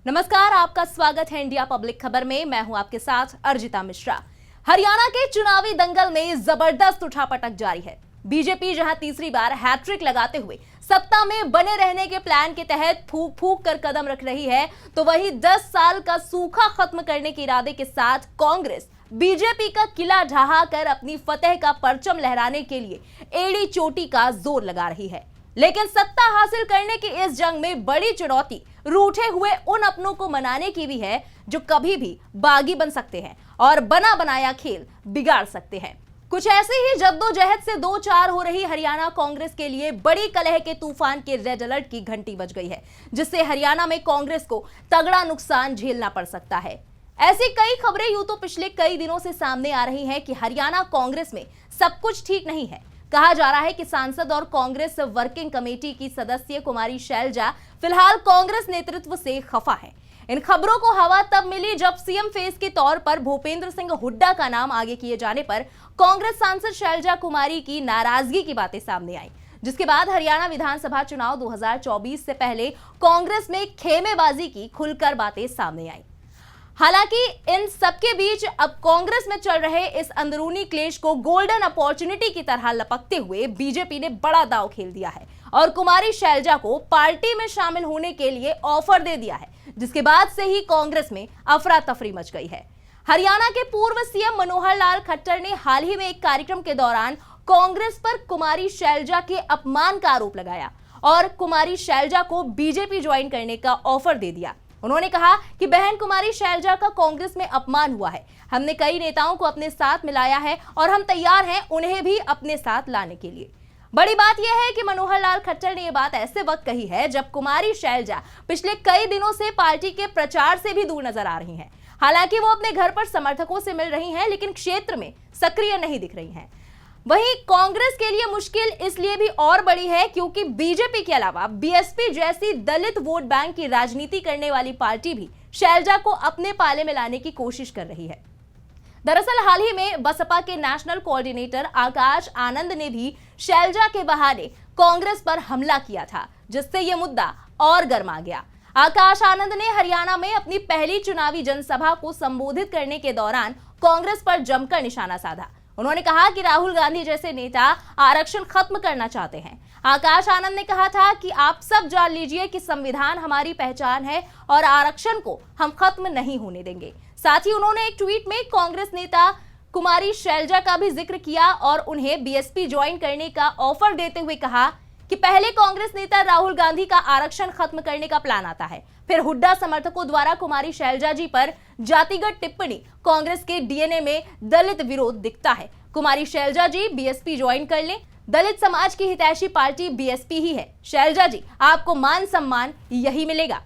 नमस्कार, आपका स्वागत है इंडिया पब्लिक खबर में। मैं हूं आपके साथ अर्जिता मिश्रा। हरियाणा के चुनावी दंगल में जबरदस्त उठापटक जारी है। बीजेपी जहां तीसरी बार हैट्रिक लगाते हुए सत्ता में बने रहने के प्लान के तहत फूंक फूंक कर कदम रख रही है, तो वहीं 10 साल का सूखा खत्म करने के इरादे के साथ कांग्रेस बीजेपी का किला ढहा कर अपनी फतेह का परचम लहराने के लिए एड़ी चोटी का जोर लगा रही है। लेकिन सत्ता हासिल करने की इस जंग में बड़ी चुनौती रूठे हुए उन अपनों को मनाने की भी है जो कभी भी बागी बन सकते हैं और बना बनाया खेल बिगाड़ सकते हैं। कुछ ऐसे ही जद्दोजहद से दो चार हो रही हरियाणा कांग्रेस के लिए बड़ी कलह के तूफान के रेड अलर्ट की घंटी बज गई है, जिससे हरियाणा में कांग्रेस को तगड़ा नुकसान झेलना पड़ सकता है। ऐसी कई खबरें यूं तो पिछले कई दिनों से सामने आ रही हैं कि हरियाणा कांग्रेस में सब कुछ ठीक नहीं है। कहा जा रहा है कि सांसद और कांग्रेस वर्किंग कमेटी की सदस्य कुमारी शैलजा फिलहाल कांग्रेस नेतृत्व से खफा है। इन खबरों को हवा तब मिली जब सीएम फेस के तौर पर भूपेंद्र सिंह हुड्डा का नाम आगे किए जाने पर कांग्रेस सांसद शैलजा कुमारी की नाराजगी की बातें सामने आई, जिसके बाद हरियाणा विधानसभा चुनाव 2024 से पहले कांग्रेस में खेमेबाजी की खुलकर बातें सामने आई। हालांकि इन सबके बीच अब कांग्रेस में चल रहे इस अंदरूनी क्लेश को गोल्डन अपॉर्चुनिटी की तरह लपकते हुए बीजेपी ने बड़ा दांव खेल दिया है और कुमारी शैलजा को पार्टी में शामिल होने के लिए ऑफर दे दिया है, जिसके बाद से ही कांग्रेस में अफरा तफरी मच गई है। हरियाणा के पूर्व सीएम मनोहर लाल खट्टर ने हाल ही में एक कार्यक्रम के दौरान कांग्रेस पर कुमारी शैलजा के अपमान का आरोप लगाया और कुमारी शैलजा को बीजेपी ज्वाइन करने का ऑफर दे दिया। उन्होंने कहा कि बहन कुमारी शैलजा का कांग्रेस में अपमान हुआ है। हमने कई नेताओं को अपने साथ मिलाया है और हम तैयार हैं उन्हें भी अपने साथ लाने के लिए। बड़ी बात यह है कि मनोहर लाल खट्टर ने यह बात ऐसे वक्त कही है जब कुमारी शैलजा पिछले कई दिनों से पार्टी के प्रचार से भी दूर नजर आ रही हैं। हालांकि वो अपने घर पर समर्थकों से मिल रही हैं, लेकिन क्षेत्र में सक्रिय नहीं दिख रही हैं। वहीं कांग्रेस के लिए मुश्किल इसलिए भी और बड़ी है क्योंकि बीजेपी के अलावा बीएसपी जैसी दलित वोट बैंक की राजनीति करने वाली पार्टी भी शैलजा को अपने पाले में लाने की कोशिश कर रही है। दरअसल हाल ही में बसपा के नेशनल कोऑर्डिनेटर आकाश आनंद ने भी शैलजा के बहाने कांग्रेस पर हमला किया था, जिससे यह मुद्दा और गर्मा गया। आकाश आनंद ने हरियाणा में अपनी पहली चुनावी जनसभा को संबोधित करने के दौरान कांग्रेस पर जमकर निशाना साधा। उन्होंने कहा कि राहुल गांधी जैसे नेता आरक्षण खत्म करना चाहते हैं। आकाश आनंद ने कहा था कि आप सब जान लीजिए कि संविधान हमारी पहचान है और आरक्षण को हम खत्म नहीं होने देंगे। साथ ही उन्होंने एक ट्वीट में कांग्रेस नेता कुमारी शैलजा का भी जिक्र किया और उन्हें बीएसपी ज्वाइन करने का ऑफर देते हुए कहा कि पहले कांग्रेस नेता राहुल गांधी का आरक्षण खत्म करने का प्लान आता है, फिर हुड्डा समर्थकों द्वारा कुमारी शैलजा जी पर जातिगत टिप्पणी, कांग्रेस के डीएनए में दलित विरोध दिखता है। कुमारी शैलजा जी बीएसपी ज्वाइन कर लें, दलित समाज की हितैषी पार्टी बीएसपी ही है। शैलजा जी आपको मान सम्मान यही मिलेगा।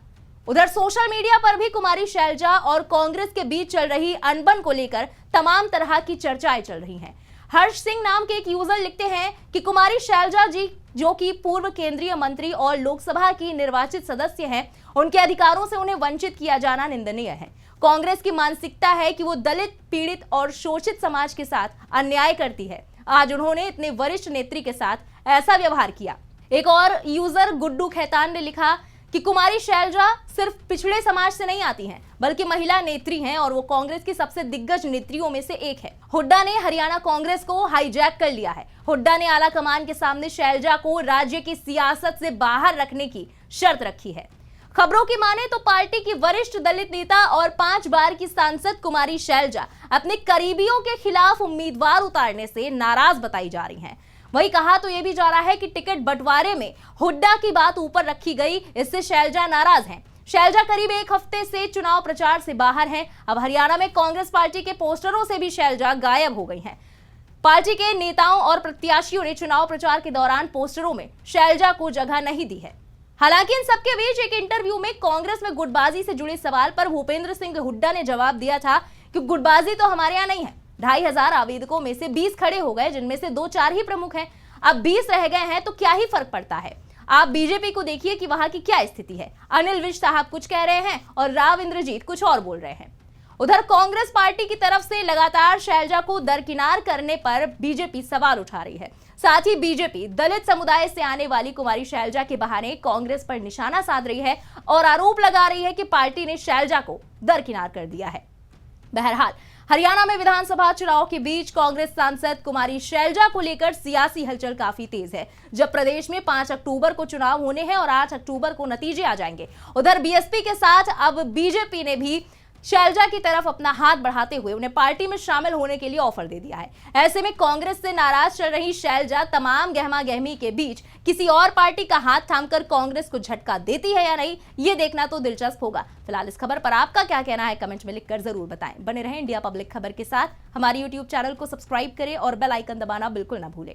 उधर सोशल मीडिया पर भी कुमारी शैलजा और कांग्रेस के बीच चल रही अनबन को लेकर तमाम तरह की चर्चाएं चल रही हैं। हर्ष सिंह नाम के एक यूजर लिखते हैं कि कुमारी शैलजा जी जो कि पूर्व केंद्रीय मंत्री और लोकसभा की निर्वाचित सदस्य हैं, उनके अधिकारों से उन्हें वंचित किया जाना निंदनीय है। कांग्रेस की मानसिकता है कि वो दलित, पीड़ित और शोषित समाज के साथ अन्याय करती है। आज उन्होंने इतने वरिष्ठ नेत्री के साथ ऐसा व्यवहार किया। एक और यूजर गुड्डू खैतान ने लिखा कि कुमारी शैलजा सिर्फ पिछड़े समाज से नहीं आती हैं, बल्कि महिला नेत्री हैं और वो कांग्रेस की सबसे दिग्गज नेत्रियों में से एक है। हुड्डा ने हरियाणा कांग्रेस को हाईजैक कर लिया है। हुड्डा ने आला कमान के सामने शैलजा को राज्य की सियासत से बाहर रखने की शर्त रखी है। खबरों की माने तो पार्टी की वरिष्ठ दलित नेता और 5 बार की सांसद कुमारी शैलजा अपने करीबियों के खिलाफ उम्मीदवार उतारने से नाराज बताई जा रही हैं। वही कहा तो यह भी जा रहा है कि टिकट बंटवारे में हुड्डा की बात ऊपर रखी गई, इससे शैलजा नाराज हैं। शैलजा करीब एक हफ्ते से चुनाव प्रचार से बाहर हैं। अब हरियाणा में कांग्रेस पार्टी के पोस्टरों से भी शैलजा गायब हो गई हैं। पार्टी के नेताओं और प्रत्याशियों ने चुनाव प्रचार के दौरान पोस्टरों में शैलजा को जगह नहीं दी है। हालांकि इन सबके बीच एक इंटरव्यू में कांग्रेस में गुटबाजी से जुड़े सवाल पर भूपेंद्र सिंह हुड्डा ने जवाब दिया था कि गुटबाजी तो हमारे यहाँ नहीं है। 2500 आवेदकों में से 20 खड़े हो गए, जिनमें से 2-4 ही प्रमुख हैं। अब 20 रह गए हैं तो क्या ही फर्क पड़ता है। आप बीजेपी को देखिए कि वहां की क्या स्थिति है। अनिल विज साहब कुछ कह रहे हैं और राव इंद्रजीत कुछ और बोल रहे हैं। उधर कांग्रेस पार्टी की तरफ से लगातार शैलजा को दरकिनार करने पर बीजेपी सवाल उठा रही है। साथ ही बीजेपी दलित समुदाय से आने वाली कुमारी शैलजा के बहाने कांग्रेस पर निशाना साध रही है और आरोप लगा रही है कि पार्टी ने शैलजा को दरकिनार कर दिया है। बहरहाल हरियाणा में विधानसभा चुनाव के बीच कांग्रेस सांसद कुमारी शैलजा को लेकर सियासी हलचल काफी तेज है। जब प्रदेश में 5 अक्टूबर को चुनाव होने हैं और 8 अक्टूबर को नतीजे आ जाएंगे, उधर बीएसपी के साथ अब बीजेपी ने भी शैलजा की तरफ अपना हाथ बढ़ाते हुए उन्हें पार्टी में शामिल होने के लिए ऑफर दे दिया है। ऐसे में कांग्रेस से नाराज चल रही शैलजा तमाम गहमा गहमी के बीच किसी और पार्टी का हाथ थामकर कांग्रेस को झटका देती है या नहीं, ये देखना तो दिलचस्प होगा। फिलहाल इस खबर पर आपका क्या कहना है, कमेंट में लिखकर जरूर बताएं। बने रहें इंडिया पब्लिक खबर के साथ। हमारे यूट्यूब चैनल को सब्सक्राइब करें और बेल आइकन दबाना बिल्कुल ना भूलें।